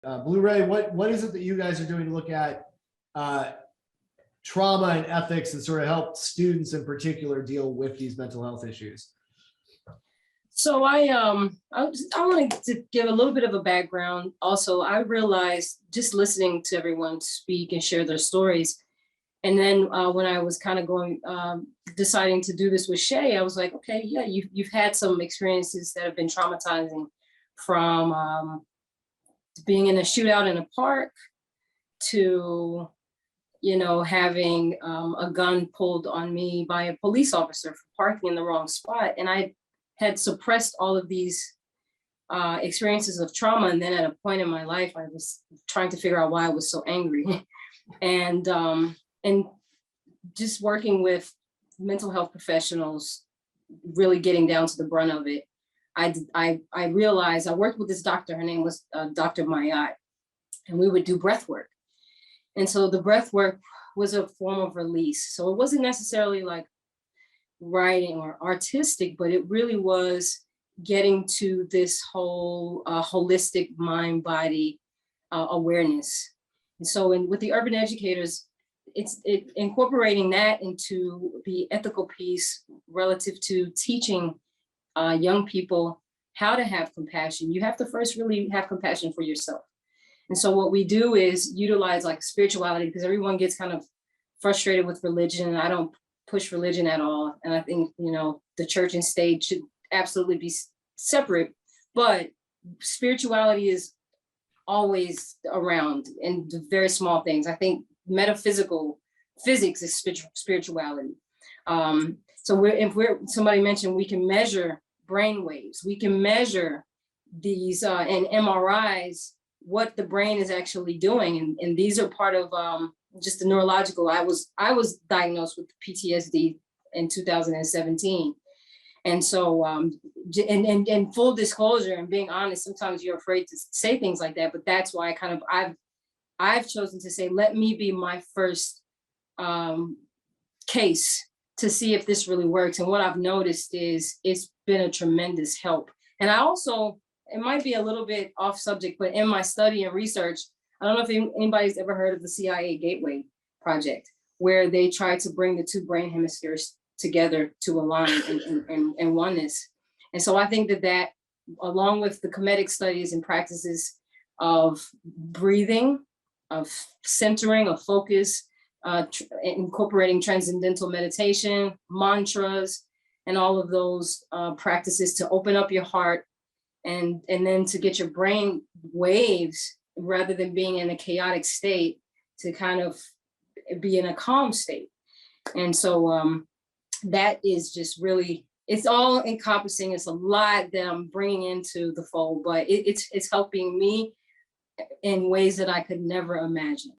Blue-Rei, what is it that you guys are doing to look at trauma and ethics and sort of help students in particular deal with these mental health issues? So I wanted to give a little bit of a background. Also, I realized just listening to everyone speak and share their stories, and then when I was kind of deciding to do this with Shay, I was like, okay, yeah, you've had some experiences that have been traumatizing, from being in a shootout in a park to, having a gun pulled on me by a police officer for parking in the wrong spot. And I had suppressed all of these experiences of trauma. And then at a point in my life, I was trying to figure out why I was so angry. and just working with mental health professionals, really getting down to the brunt of it, I realized I worked with this doctor. Her name was Dr. Mayat, and we would do breath work. And so the breath work was a form of release. So it wasn't necessarily like writing or artistic, but it really was getting to this whole holistic mind-body awareness. And so with the urban educators, it's incorporating that into the ethical piece relative to teaching young people how to have compassion. You have to first really have compassion for yourself. And so what we do is utilize like spirituality, because everyone gets kind of frustrated with religion. I don't push religion at all. And I think, the church and state should absolutely be separate, but spirituality is always around in the very small things. I think metaphysical physics is spirituality. So somebody mentioned we can measure brain waves, we can measure these and MRIs, what the brain is actually doing. And these are part of just the neurological. I was diagnosed with PTSD in 2017. And so, and full disclosure and being honest, sometimes you're afraid to say things like that, but that's why I've chosen to say, let me be my first case to see if this really works. And what I've noticed is it's been a tremendous help. And I also, it might be a little bit off subject, but in my study and research, I don't know if anybody's ever heard of the CIA Gateway Project, where they try to bring the two brain hemispheres together to align and oneness. And so I think that along with the comedic studies and practices of breathing, of centering, of focus, incorporating transcendental meditation, mantras, and all of those practices to open up your heart and then to get your brain waves, rather than being in a chaotic state, to kind of be in a calm state. And so that is just really, it's all encompassing. It's a lot that I'm bringing into the fold, but it's helping me in ways that I could never imagine.